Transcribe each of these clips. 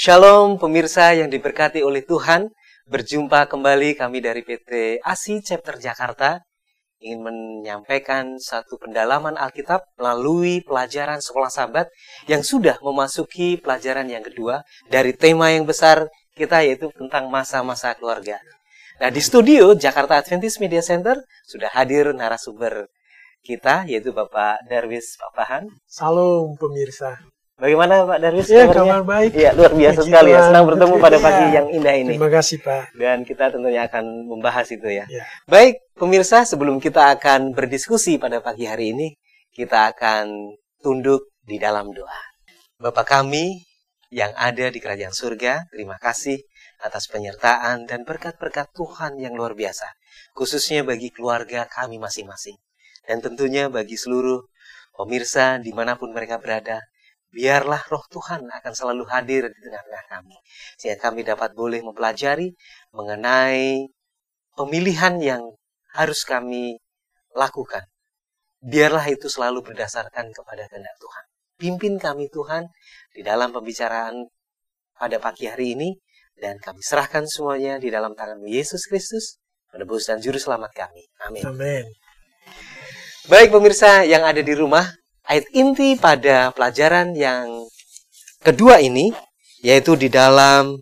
Shalom pemirsa yang diberkati oleh Tuhan. Berjumpa kembali kami dari PT ASI Chapter Jakarta. Ingin menyampaikan satu pendalaman Alkitab melalui pelajaran Sekolah Sabat yang sudah memasuki pelajaran yang kedua dari tema yang besar kita, yaitu tentang masa-masa keluarga. Nah, di studio Jakarta Adventist Media Center sudah hadir narasumber kita, yaitu Bapak Darwis Papahan. Salam pemirsa. Bagaimana Pak Darwis? Ya, kabar baik. Iya, luar biasa sekali ya. Senang bertemu pada pagi yang indah ini. Terima kasih Pak. Dan kita tentunya akan membahas itu ya. Ya. Baik, pemirsa, sebelum kita akan berdiskusi pada pagi hari ini, kita akan tunduk di dalam doa. Bapa kami yang ada di kerajaan surga, terima kasih atas penyertaan dan berkat-berkat Tuhan yang luar biasa. Khususnya bagi keluarga kami masing-masing. Dan tentunya bagi seluruh pemirsa dimanapun mereka berada. Biarlah roh Tuhan akan selalu hadir di tengah-tengah kami. Sehingga kami dapat boleh mempelajari mengenai pemilihan yang harus kami lakukan. Biarlah itu selalu berdasarkan kepada kehendak Tuhan. Pimpin kami Tuhan di dalam pembicaraan pada pagi hari ini. Dan kami serahkan semuanya di dalam tangan Yesus Kristus, penebus dan juru selamat kami. Amin. Amin. Baik pemirsa yang ada di rumah, ayat inti pada pelajaran yang kedua ini, yaitu di dalam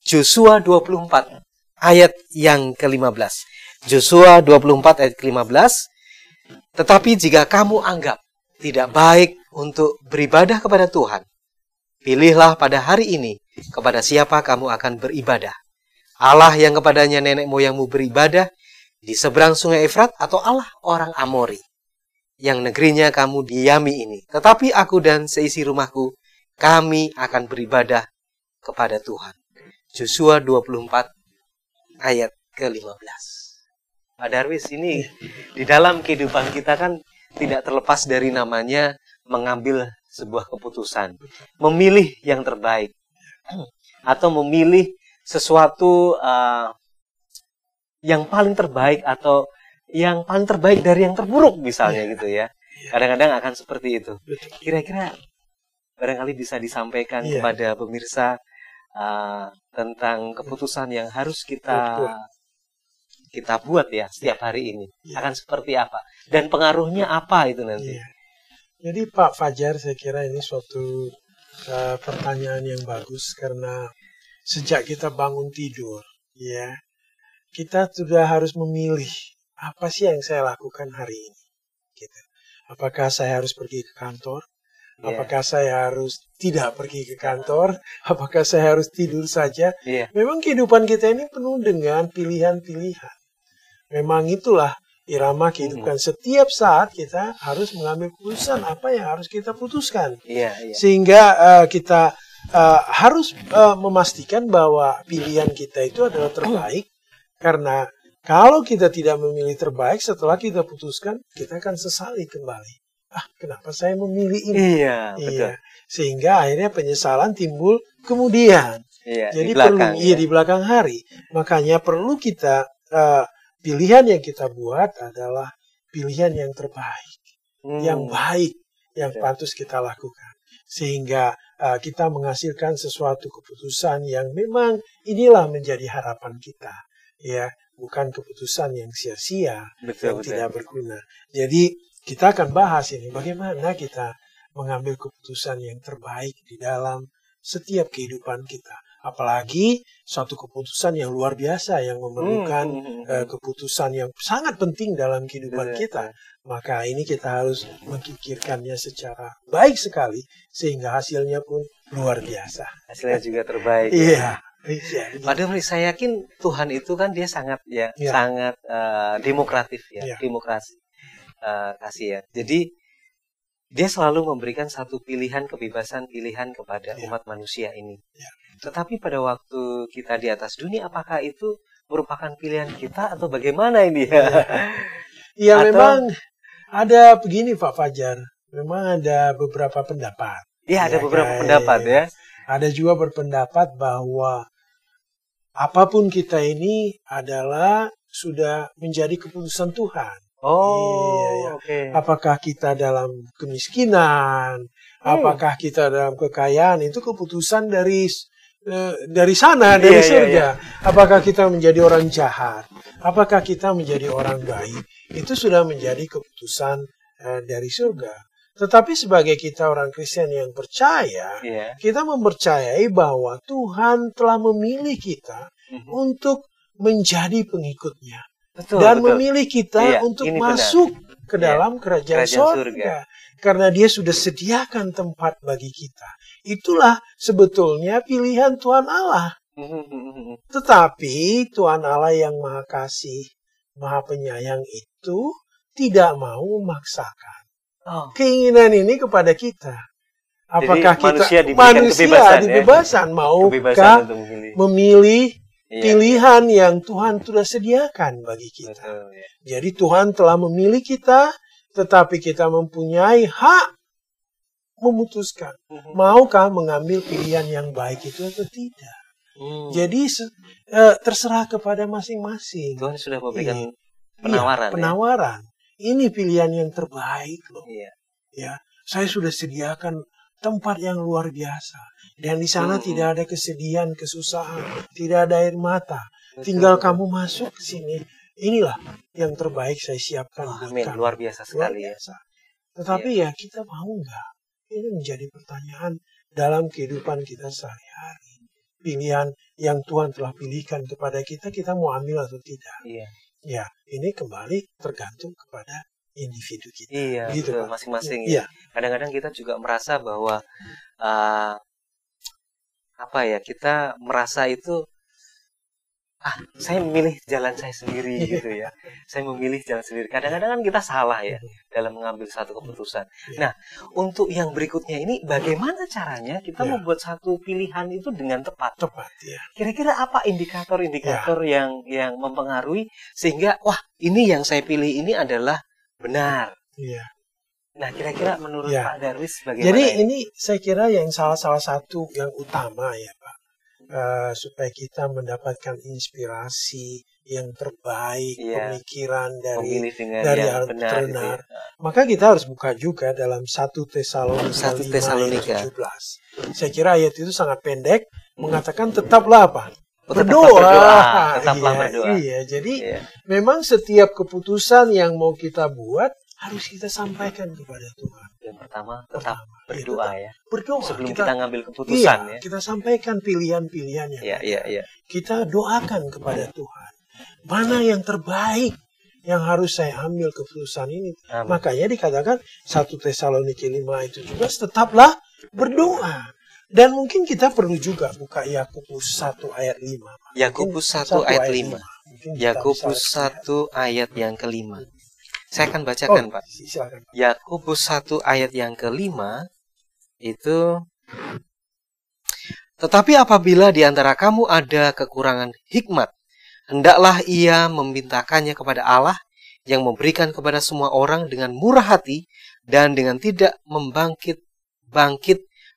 Yosua 24, ayat yang ke-15. Yosua 24 ayat ke-15, tetapi jika kamu anggap tidak baik untuk beribadah kepada Tuhan, pilihlah pada hari ini kepada siapa kamu akan beribadah. Allah yang kepadanya nenek moyangmu beribadah di seberang sungai Efrat, atau Allah orang Amori yang negerinya kamu diami ini. Tetapi aku dan seisi rumahku, kami akan beribadah kepada Tuhan. Yosua 24 ayat ke-15. Pak Darwis, ini di dalam kehidupan kita kan tidak terlepas dari namanya mengambil sebuah keputusan. Memilih yang terbaik. Atau memilih sesuatu yang paling terbaik, atau yang paling terbaik dari yang terburuk misalnya gitu ya. Kadang-kadang akan seperti itu. Kira-kira barangkali bisa disampaikan kepada pemirsa tentang keputusan yang harus kita buat ya setiap hari ini. Akan seperti apa? Dan pengaruhnya apa itu nanti? Jadi Pak Fajar, saya kira ini suatu pertanyaan yang bagus, karena sejak kita bangun tidur, ya, kita sudah harus memilih apa sih yang saya lakukan hari ini. Gitu. Apakah saya harus pergi ke kantor? Apakah saya harus tidak pergi ke kantor? Apakah saya harus tidur saja? Memang kehidupan kita ini penuh dengan pilihan-pilihan. Memang itulah irama kehidupan. Setiap saat kita harus mengambil keputusan apa yang harus kita putuskan. Sehingga kita harus memastikan bahwa pilihan kita itu adalah terbaik. Karena kalau kita tidak memilih terbaik, setelah kita putuskan, kita akan sesali kembali. Kenapa saya memilih ini? Betul. Sehingga akhirnya penyesalan timbul kemudian. Jadi di belakang hari. Makanya perlu kita pilihan yang kita buat adalah pilihan yang terbaik, yang baik, yang pantas kita lakukan. Sehingga kita menghasilkan sesuatu keputusan yang memang inilah menjadi harapan kita. Bukan keputusan yang sia-sia, yang tidak berguna. Jadi kita akan bahas ini, bagaimana kita mengambil keputusan yang terbaik di dalam setiap kehidupan kita. Apalagi suatu keputusan yang luar biasa, yang memerlukan keputusan yang sangat penting dalam kehidupan kita. Maka ini kita harus memikirkannya secara baik sekali, sehingga hasilnya pun luar biasa. Hasilnya juga terbaik. Padahal saya yakin Tuhan itu kan dia sangat sangat demokratif demokrasi kasih ya. Jadi dia selalu memberikan satu pilihan, kebebasan pilihan kepada umat manusia ini. Tetapi pada waktu kita di atas dunia, apakah itu merupakan pilihan kita atau bagaimana ini? Memang ada begini Pak Fajar. Memang ada beberapa pendapat. Ada beberapa pendapat ya. Ada juga berpendapat bahwa apapun kita ini adalah sudah menjadi keputusan Tuhan. Apakah kita dalam kemiskinan, apakah kita dalam kekayaan, itu keputusan dari dari sana, dari surga. Apakah kita menjadi orang jahat? Apakah kita menjadi orang baik? Itu sudah menjadi keputusan dari surga. Tetapi sebagai kita orang Kristen yang percaya, kita mempercayai bahwa Tuhan telah memilih kita untuk menjadi pengikutnya. Dan memilih kita untuk masuk ke dalam kerajaan surga. Karena dia sudah sediakan tempat bagi kita. Itulah sebetulnya pilihan Tuhan Allah. Tetapi Tuhan Allah yang Maha Kasih, Maha Penyayang itu tidak mau memaksakan keinginan ini kepada kita. Apakah jadi manusia dibebaskan maukah memilih pilihan yang Tuhan sudah sediakan bagi kita. Jadi Tuhan telah memilih kita, tetapi kita mempunyai hak memutuskan. Maukah mengambil pilihan yang baik itu atau tidak. Jadi terserah kepada masing-masing. Tuhan sudah memberikan penawaran. Penawaran. Ini pilihan yang terbaik loh. Ya, saya sudah sediakan tempat yang luar biasa. Dan di sana tidak ada kesedihan, kesusahan, tidak ada air mata. Tinggal kamu masuk ke sini. Inilah yang terbaik saya siapkan buat kamu. Luar biasa sekali ya. Tetapi ya kita mau nggak? Ini menjadi pertanyaan dalam kehidupan kita sehari-hari. Pilihan yang Tuhan telah pilihkan kepada kita, kita mau ambil atau tidak? Ya, ini kembali tergantung kepada individu kita. Gitu, masing-masing. Kadang-kadang kita juga merasa bahwa kita merasa itu saya memilih jalan saya sendiri gitu ya. Saya memilih jalan sendiri. Kadang-kadang kan kita salah ya dalam mengambil satu keputusan. Nah, untuk yang berikutnya ini bagaimana caranya kita membuat satu pilihan itu dengan tepat? Kira-kira apa indikator-indikator yang mempengaruhi sehingga ini yang saya pilih ini adalah benar. Nah, kira-kira menurut Pak Darwis bagaimana? Jadi ini saya kira yang salah satu yang utama ya Pak. Supaya kita mendapatkan inspirasi yang terbaik, pemikiran dari yang benar. Maka kita harus buka juga dalam 1 Tesalonika 5:17. Saya kira ayat itu sangat pendek, mengatakan tetaplah apa? Berdoa. Tetaplah berdoa. Jadi memang setiap keputusan yang mau kita buat harus kita sampaikan kepada Tuhan. Yang pertama tetap berdoa ya. Berdoa. Sebelum kita ngambil keputusan ya. Kita sampaikan pilihan-pilihan yang kita doakan kepada Tuhan. Mana yang terbaik yang harus saya ambil keputusan ini. Makanya dikatakan 1 Tesalonika 5:17 tetaplah berdoa. Dan mungkin kita perlu juga buka Yakobus 1 ayat 5. Yakobus 1 ayat 5. Yakobus 1 ayat yang ke-5. Saya akan bacakan, Pak. Yakobus 1 ayat yang ke-5 itu, tetapi apabila di antara kamu ada kekurangan hikmat, hendaklah ia memintakannya kepada Allah yang memberikan kepada semua orang dengan murah hati dan dengan tidak membangkit,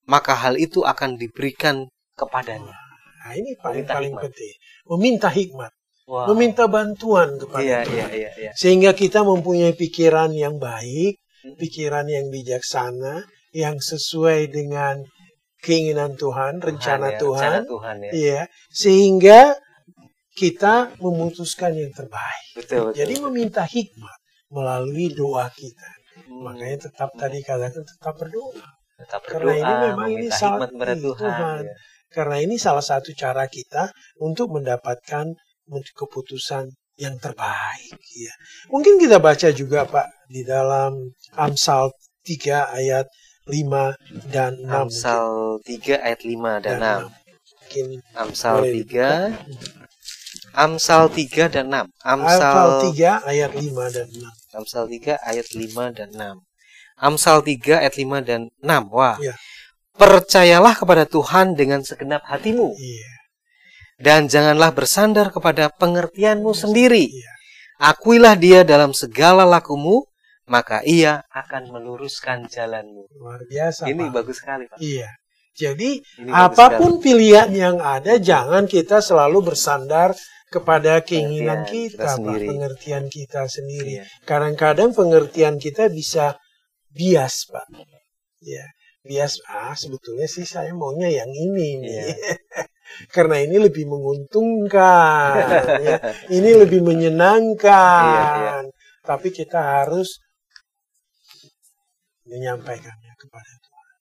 maka hal itu akan diberikan kepadanya. Nah, ini paling penting. Meminta hikmat. Meminta bantuan kepada Tuhan. Sehingga kita mempunyai pikiran yang baik, pikiran yang bijaksana, yang sesuai dengan keinginan Tuhan, rencana Tuhan. Sehingga kita memutuskan yang terbaik. Jadi meminta hikmat melalui doa kita. Makanya tetap tadi katakan tetap berdoa. Karena ini memang ini salah Tuhan. Karena ini salah satu cara kita untuk mendapatkan keputusan yang terbaik. Mungkin kita baca juga Pak di dalam Amsal 3 ayat 5 dan 6. Amsal 3 ayat 5 dan 6. Amsal 3 dan 6. Amsal 3 ayat 5 dan 6. Amsal 3 ayat 5 dan 6. Amsal 3 ayat 5 dan 6. Percayalah kepada Tuhan dengan segenap hatimu. Dan janganlah bersandar kepada pengertianmu sendiri. Akuilah dia dalam segala lakumu, maka ia akan meluruskan jalanmu. Luar biasa, ini Pak. Bagus sekali, Pak. Jadi apapun pilihan yang ada, jangan kita selalu bersandar kepada keinginan kita Pak, pengertian kita sendiri. Kadang-kadang pengertian kita bisa bias, Pak. Bias, sebetulnya sih saya maunya yang ini nih. karena ini lebih menguntungkan, ya. Ini lebih menyenangkan. Tapi kita harus menyampaikannya kepada Tuhan.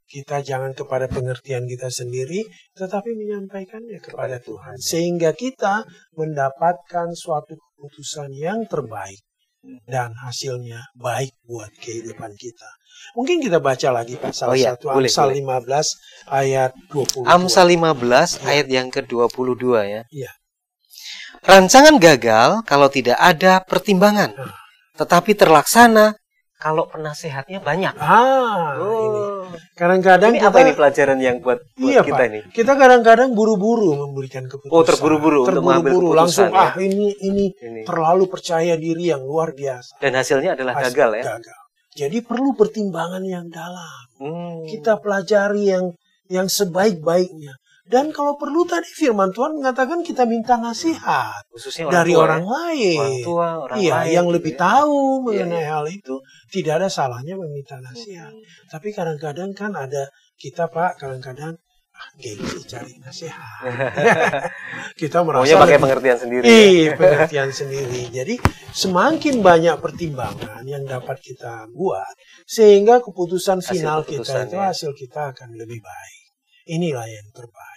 Kita jangan kepada pengertian kita sendiri, tetapi menyampaikannya kepada Tuhan. Sehingga kita mendapatkan suatu keputusan yang terbaik. Dan hasilnya baik buat kehidupan kita. Mungkin kita baca lagi pasal 1 Amsal 15 ayat 22. Amsal 15 ayat yang ke-22 ya. Iya. Rancangan gagal kalau tidak ada pertimbangan, tetapi terlaksana kalau penasehatnya banyak. Ini. Kadang-kadang ini apa ini pelajaran yang buat kita Pak. ini? Kita kadang-kadang buru-buru memberikan keputusan. Oh, terburu-buru untuk mengambil keputusan. Langsung ini terlalu percaya diri yang luar biasa. Dan hasilnya adalah gagal ya. Gagal. Jadi perlu pertimbangan yang dalam. Kita pelajari yang sebaik-baiknya. Dan kalau perlu tadi firman Tuhan mengatakan kita minta nasihat khususnya dari orang lain. Orang tua, orang lain. Yang lebih tahu mengenai hal itu. Tidak ada salahnya meminta nasihat. Tapi kadang-kadang kan ada kita Pak, kadang-kadang gengsi cari nasihat. Kita merasa pakai pengertian sendiri. Pengertian sendiri. Jadi semakin banyak pertimbangan yang dapat kita buat, sehingga keputusan final kita itu hasil kita akan lebih baik. Inilah yang terbaik.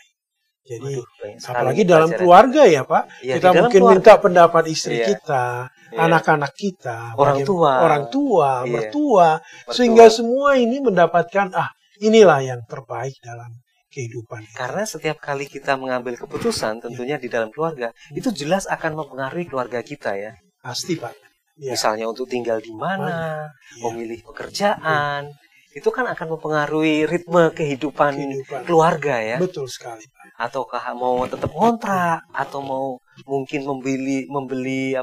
Jadi apalagi dalam keluarga ya Pak, kita mungkin minta pendapat istri kita, anak-anak kita, orang tua, mertua, sehingga semua ini mendapatkan inilah yang terbaik dalam kehidupan. Karena setiap kali kita mengambil keputusan, tentunya di dalam keluarga, itu jelas akan mempengaruhi keluarga kita ya. Pasti Pak. Misalnya untuk tinggal di mana, memilih pekerjaan. Itu kan akan mempengaruhi ritme kehidupan keluarga ya. Betul sekali Pak. Ataukah mau tetap kontrak atau mau mungkin membeli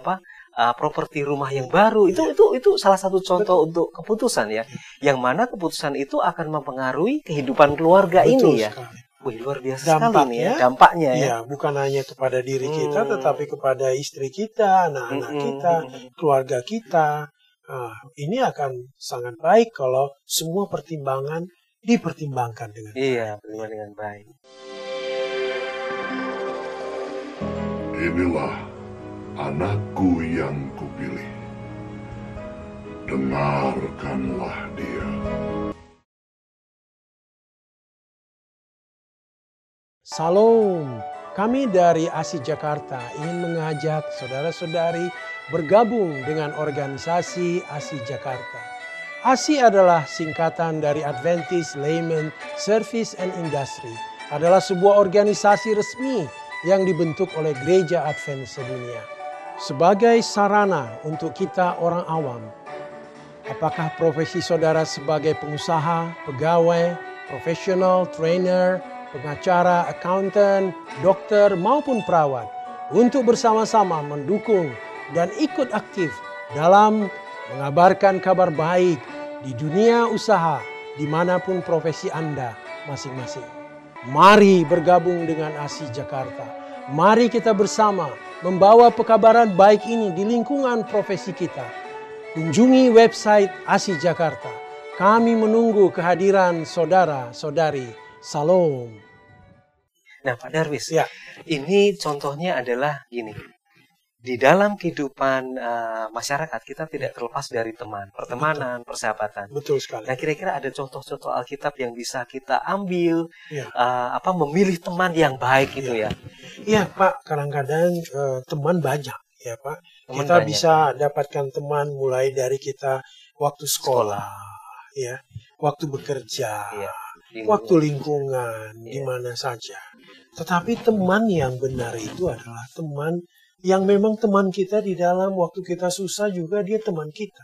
properti rumah yang baru. Itu salah satu contoh untuk keputusan ya. Yang mana keputusan itu akan mempengaruhi kehidupan keluarga ini ya. Wih, luar biasa sekali nih ya dampaknya ya. Iya, bukan hanya kepada diri kita tetapi kepada istri kita, anak-anak kita, keluarga kita. Ini akan sangat baik kalau semua pertimbangan dipertimbangkan dengan baik. Iya, pertimbangkan dengan baik. Inilah anakku yang kupilih. Dengarkanlah dia. Salam, kami dari ASI Jakarta ingin mengajak saudara-saudari bergabung dengan organisasi ASI Jakarta. ASI adalah singkatan dari Adventist Layman Service and Industry. Adalah sebuah organisasi resmi yang dibentuk oleh Gereja Advent sedunia. Sebagai sarana untuk kita orang awam, apakah profesi saudara sebagai pengusaha, pegawai, profesional, trainer, pengacara, accountant, dokter maupun perawat, untuk bersama-sama mendukung dan ikut aktif dalam mengabarkan kabar baik di dunia usaha dimanapun profesi Anda masing-masing. Mari bergabung dengan ASI Jakarta. Mari kita bersama membawa pekabaran baik ini di lingkungan profesi kita. Kunjungi website ASI Jakarta. Kami menunggu kehadiran saudara-saudari. Salam. Nah Pak Darwis, ini contohnya adalah gini. Di dalam kehidupan masyarakat kita tidak terlepas dari teman, pertemanan, persahabatan. Betul sekali. Nah kira-kira ada contoh-contoh Alkitab yang bisa kita ambil, memilih teman yang baik itu ya? Iya Pak, kadang-kadang teman banyak ya Pak. Kita bisa dapatkan teman mulai dari kita waktu sekolah. Ya, waktu bekerja, waktu lingkungan, di mana saja. Tetapi teman yang benar itu adalah teman yang memang teman kita di dalam waktu kita susah juga dia teman kita.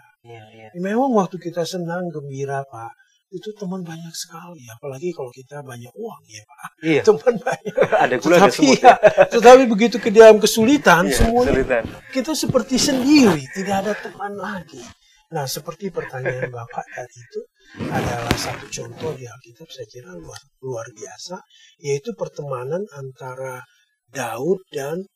Memang waktu kita senang, gembira Pak, itu teman banyak sekali. Apalagi kalau kita banyak uang ya Pak. Teman banyak. Ada gula ada semut ya. Tetapi begitu ke dalam kesulitan, semuanya kita seperti sendiri, tidak ada teman lagi. Nah, seperti pertanyaan Bapak tadi itu adalah satu contoh di Alkitab saya kira luar biasa, yaitu pertemanan antara Daud dan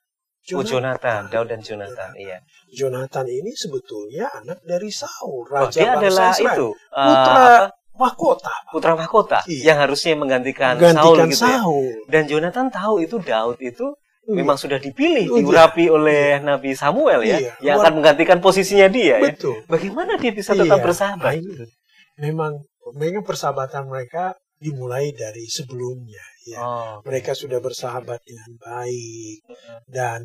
Jonathan. Daud dan Jonathan, iya. Jonathan ini sebetulnya anak dari Saul, raja dia adalah Israel. itu putra mahkota. Putra mahkota yang harusnya menggantikan Saul gitu ya. Dan Jonathan tahu itu Daud itu memang sudah dipilih, diurapi oleh Nabi Samuel ya, yang akan menggantikan posisinya dia. Betul. Ya. Bagaimana dia bisa tetap bersahabat? Memang persahabatan mereka dimulai dari sebelumnya. Ya. Mereka sudah bersahabat dengan baik dan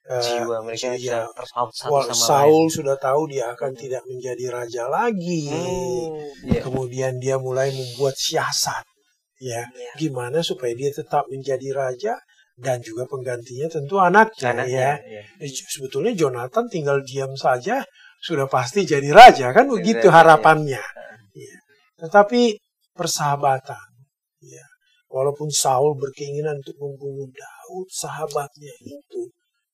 jiwa mereka terpaut satu sama Saul lain. Sudah tahu dia akan tidak menjadi raja lagi. Kemudian dia mulai membuat siasat, ya, gimana supaya dia tetap menjadi raja dan juga penggantinya tentu anaknya. Sebetulnya Jonathan tinggal diam saja sudah pasti jadi raja, kan begitu harapannya. Ya. Tetapi persahabatan, ya. Walaupun Saul berkeinginan untuk membunuh Daud, sahabatnya itu,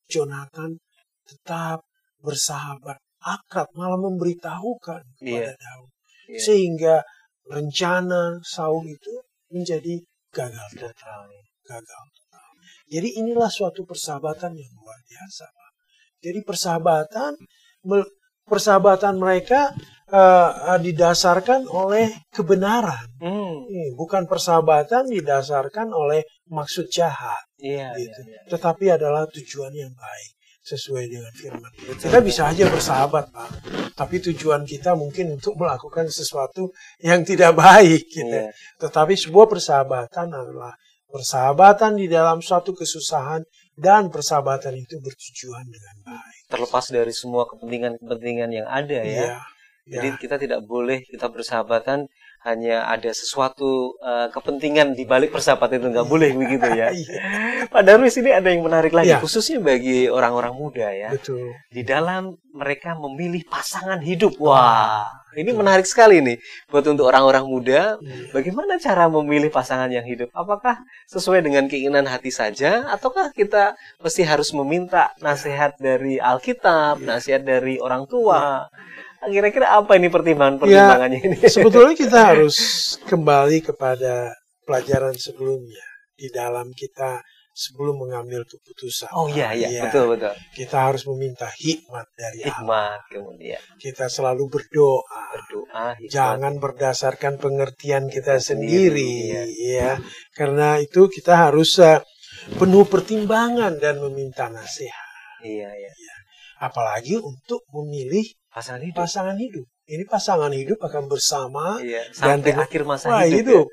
Jonathan tetap bersahabat, akrab, malah memberitahukan kepada Daud. Sehingga rencana Saul itu menjadi gagal total. Jadi inilah suatu persahabatan yang luar biasa, Pak. Jadi persahabatan mereka didasarkan oleh kebenaran. Bukan persahabatan didasarkan oleh maksud jahat. Gitu. Tetapi adalah tujuan yang baik sesuai dengan firman. Kita bisa aja bersahabat, Pak. Tapi tujuan kita mungkin untuk melakukan sesuatu yang tidak baik. Gitu. Tetapi sebuah persahabatan adalah persahabatan di dalam suatu kesusahan dan persahabatan itu bertujuan dengan baik. Terlepas dari semua kepentingan yang ada ya. Jadi kita tidak boleh kita bersahabatan hanya ada sesuatu kepentingan di balik persahabatan itu, nggak boleh begitu ya. Pak Darwis, ini ada yang menarik lagi khususnya bagi orang-orang muda ya. Betul. Di dalam mereka memilih pasangan hidup. Wah, ini menarik sekali nih buat untuk orang-orang muda. Bagaimana cara memilih pasangan yang hidup? Apakah sesuai dengan keinginan hati saja, ataukah kita mesti harus meminta nasihat dari Alkitab, nasihat dari orang tua? Kira-kira apa ini pertimbangannya ini? Sebetulnya kita harus kembali kepada pelajaran sebelumnya di dalam kita sebelum mengambil keputusan. Betul. Kita harus meminta hikmat dari Allah. Kemudian kita selalu berdoa. Jangan berdasarkan pengertian kita sendiri, ya. Karena itu kita harus penuh pertimbangan dan meminta nasihat. Apalagi untuk memilih pasangan hidup. Ini pasangan hidup akan bersama sampai akhir masa hidup.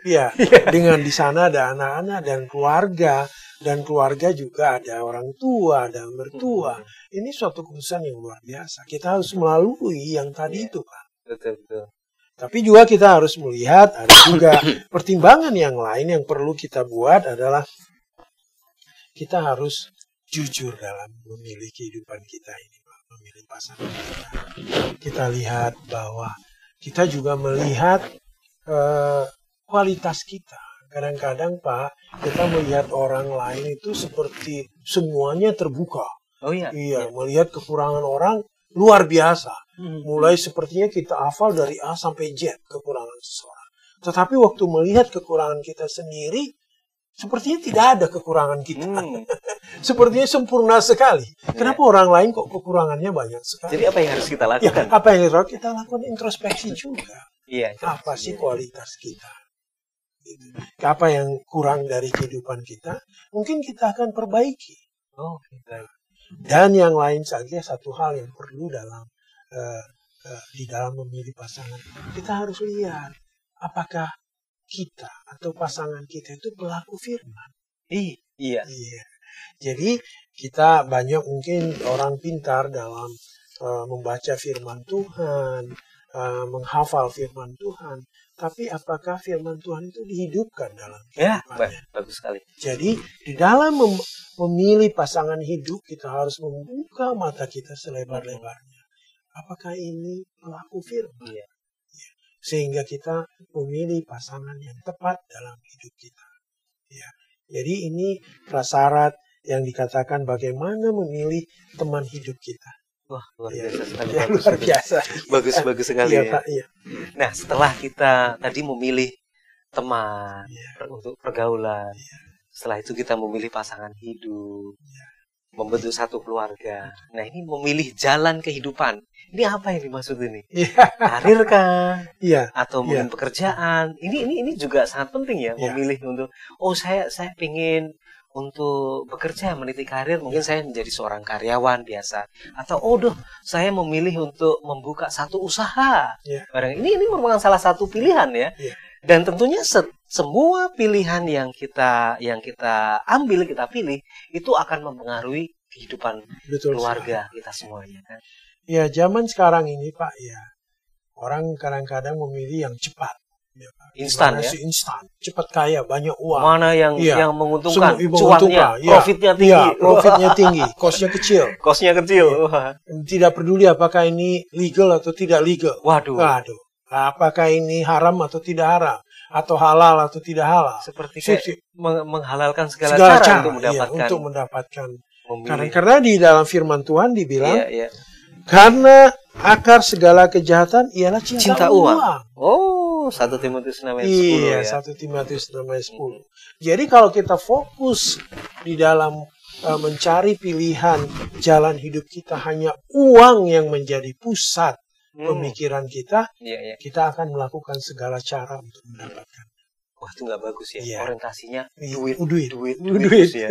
Dengan di sana ada anak-anak dan keluarga juga ada orang tua, ada mertua. Ini suatu keputusan yang luar biasa. Kita harus melalui yang tadi itu, Pak. Betul. Tapi juga kita harus melihat ada juga pertimbangan yang lain yang perlu kita buat adalah kita harus jujur dalam memilih kehidupan kita ini, Pak. Memilih pasangan kita. Kita lihat bahwa kita juga melihat kualitas kita. Kadang-kadang, Pak, kita melihat orang lain itu seperti semuanya terbuka. Melihat kekurangan orang luar biasa. Mulai sepertinya kita hafal dari A sampai Z kekurangan seseorang. Tetapi waktu melihat kekurangan kita sendiri, sepertinya tidak ada kekurangan kita. Sepertinya sempurna sekali. Kenapa orang lain kok kekurangannya banyak sekali? Jadi apa yang harus kita lakukan? Apa yang harus kita lakukan? Introspeksi juga. Apa sih kualitas kita? Apa yang kurang dari kehidupan kita? Mungkin kita akan perbaiki. Dan yang lain saja, satu hal yang perlu dalam di dalam memilih pasangan, kita harus lihat apakah kita atau pasangan kita itu pelaku firman. Jadi kita banyak mungkin orang pintar dalam membaca firman Tuhan, menghafal firman Tuhan, tapi apakah firman Tuhan itu dihidupkan dalam kehidupannya? Bagus sekali. Jadi di dalam memilih pasangan hidup kita harus membuka mata kita selebar-lebarnya. Apakah ini pelaku firman? Sehingga kita memilih pasangan yang tepat dalam hidup kita. Jadi ini prasyarat yang dikatakan bagaimana memilih teman hidup kita. Wah, luar biasa sekali. Luar biasa. Bagus sekali. Pak. Nah, setelah kita tadi memilih teman untuk pergaulan, setelah itu kita memilih pasangan hidup. membentuk satu keluarga. Nah, ini memilih jalan kehidupan. Ini apa yang dimaksud ini? Karir kah? Atau mungkin pekerjaan? Ini juga sangat penting ya, memilih untuk saya pengen untuk bekerja, meniti karir, mungkin saya menjadi seorang karyawan biasa, atau saya memilih untuk membuka satu usaha. Ini merupakan salah satu pilihan ya. Dan tentunya semua pilihan yang kita ambil, kita pilih, itu akan mempengaruhi kehidupan keluarga kita semuanya kan. Ya, zaman sekarang ini Pak, ya orang kadang-kadang memilih yang cepat. Instan ya? Instan, cepat kaya, banyak uang. Mana yang menguntungkan, cuannya, profitnya tinggi. Profitnya tinggi, kosnya kecil. Tidak peduli apakah ini legal atau tidak legal. Waduh. Apakah ini haram atau tidak haram, atau halal atau tidak halal. Seperti menghalalkan segala cara untuk mendapatkan. Karena di dalam firman Tuhan dibilang, karena akar segala kejahatan ialah cinta uang. 1 Timotius 6 ayat 10 ya. 1 Timotius 6 ayat 10. Jadi kalau kita fokus di dalam mencari pilihan jalan hidup kita, hanya uang yang menjadi pusat pemikiran kita, kita akan melakukan segala cara untuk mendapatkan. Wah, itu nggak bagus ya. Orientasinya duit. Ya.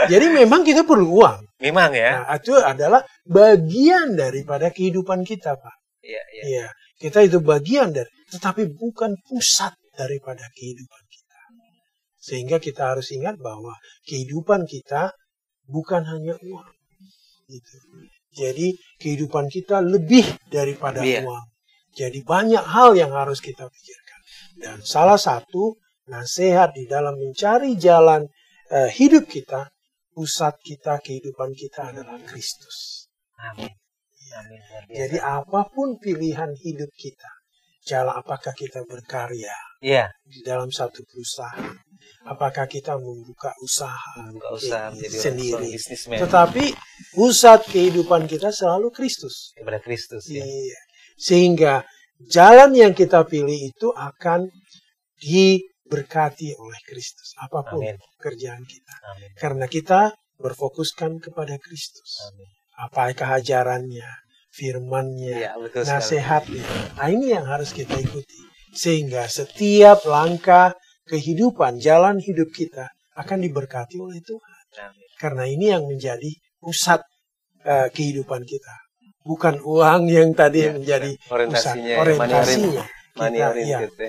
Jadi memang kita perlu uang. Memang ya. Nah, itu adalah bagian daripada kehidupan kita, Pak. Iya. Kita itu bagian dari, tetapi bukan pusat daripada kehidupan kita. Sehingga kita harus ingat bahwa kehidupan kita bukan hanya uang. Gitu. Jadi kehidupan kita lebih daripada uang. Jadi banyak hal yang harus kita pikirkan. Dan salah satu nasihat di dalam mencari jalan hidup kita, pusat kita, kehidupan kita adalah Kristus. Amin. Jadi apapun pilihan hidup kita, jalan apakah kita berkarya di dalam satu perusahaan, apakah kita membuka usaha menjadi sendiri, tetapi pusat kehidupan kita selalu Kristus. Kepada Kristus. Sehingga jalan yang kita pilih itu akan diberkati oleh Kristus, apapun pekerjaan kita. Karena kita berfokuskan kepada Kristus. Apakah ajarannya, firman-Nya, nasihatnya. Nah, ini yang harus kita ikuti. Sehingga setiap langkah kehidupan, jalan hidup kita akan diberkati oleh Tuhan. Karena ini yang menjadi pusat kehidupan kita. Bukan uang yang tadi menjadi orientasinya.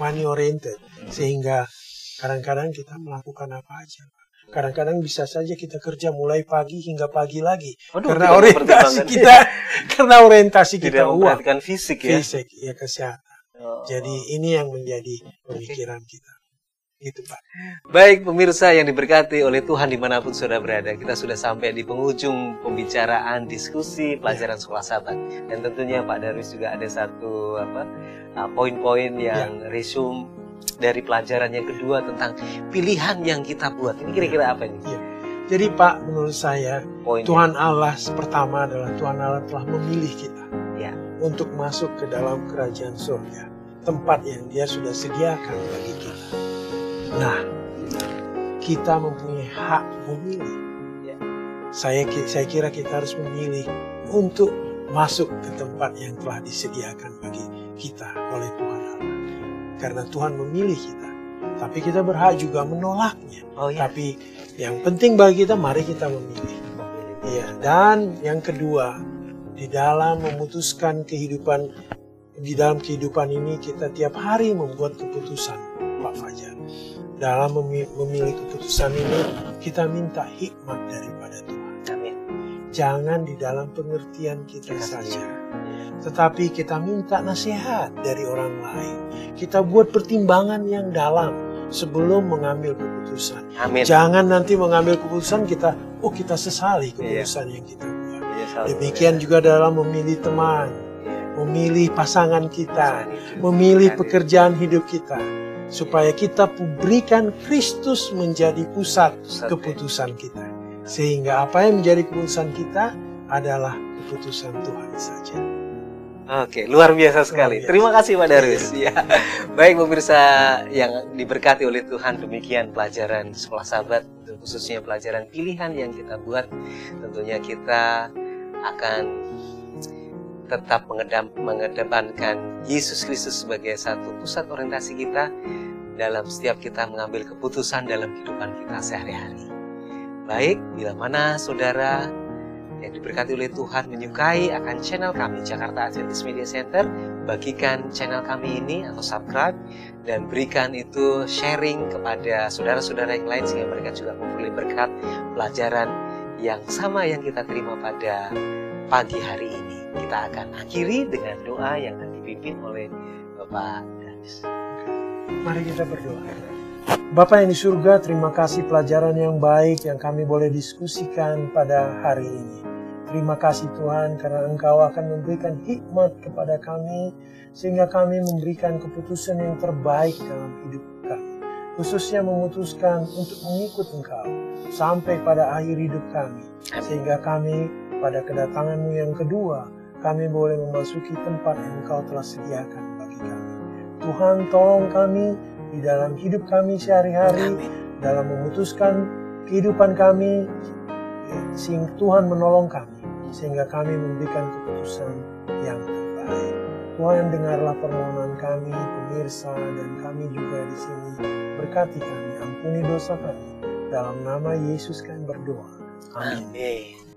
Money oriented. Sehingga kadang-kadang kita melakukan apa aja. Kadang-kadang bisa saja kita kerja mulai pagi hingga pagi lagi. Karena orientasi kita tidak uang. Memperhatikan fisik ya, kesehatan. Jadi ini yang menjadi pemikiran kita. Gitu, Pak. Baik pemirsa yang diberkati oleh Tuhan dimanapun sudah berada, kita sudah sampai di penghujung pembicaraan diskusi pelajaran sekolah Sabat. Dan tentunya Pak Darwis juga ada satu poin-poin yang resume dari pelajaran yang kedua tentang pilihan yang kita buat. Ini kira-kira apa ini? Jadi Pak, menurut saya Tuhan Allah pertama adalah Tuhan Allah telah memilih kita untuk masuk ke dalam kerajaan surga, tempat yang Dia sudah sediakan bagi kita. Nah, kita mempunyai hak memilih. Saya kira kita harus memilih untuk masuk ke tempat yang telah disediakan bagi kita oleh Tuhan Allah. Karena Tuhan memilih kita, tapi kita berhak juga menolaknya. Tapi yang penting bagi kita, mari kita memilih. Dan yang kedua, di dalam memutuskan kehidupan, di dalam kehidupan ini kita tiap hari membuat keputusan, Pak Fajar. Dalam memilih keputusan ini, kita minta hikmat daripada Tuhan. Jangan di dalam pengertian kita saja, tetapi kita minta nasihat dari orang lain. Kita buat pertimbangan yang dalam sebelum mengambil keputusan. Jangan nanti mengambil keputusan kita sesali keputusan yang kita buat. Demikian juga dalam memilih teman, memilih pasangan kita, memilih pekerjaan hidup kita. Supaya kita berikan Kristus menjadi pusat keputusan kita. Sehingga apa yang menjadi keputusan kita adalah keputusan Tuhan saja. Oke, luar biasa sekali. Terima kasih Pak Darwis. Ya. Baik pemirsa yang diberkati oleh Tuhan, demikian pelajaran Sekolah Sahabat, khususnya pelajaran pilihan yang kita buat. Tentunya kita akan tetap mengedepankan Yesus Kristus sebagai satu pusat orientasi kita dalam setiap kita mengambil keputusan dalam kehidupan kita sehari-hari. Baik, bila mana saudara yang diberkati oleh Tuhan menyukai akan channel kami Jakarta Adventist Media Center, bagikan channel kami ini atau subscribe dan berikan itu sharing kepada saudara-saudara yang lain sehingga mereka juga memperoleh berkat pelajaran yang sama yang kita terima pada pagi hari ini. Kita akan akhiri dengan doa yang akan dipimpin oleh Bapak Darwis. Mari kita berdoa. Bapa yang di surga, terima kasih pelajaran yang baik yang kami boleh diskusikan pada hari ini. Terima kasih Tuhan karena Engkau akan memberikan hikmat kepada kami sehingga kami memberikan keputusan yang terbaik dalam hidup kami. Khususnya memutuskan untuk mengikut Engkau sampai pada akhir hidup kami. Sehingga kami pada kedatangan-Mu yang kedua, kami boleh memasuki tempat yang Engkau telah sediakan bagi kami. Tuhan tolong kami di dalam hidup kami sehari-hari, dalam memutuskan kehidupan kami, sehingga Tuhan menolong kami, sehingga kami memberikan keputusan yang terbaik. Tuhan dengarlah permohonan kami, pemirsa, dan kami juga di sini. Berkati kami, ampuni dosa kami. Dalam nama Yesus kami berdoa. Amin.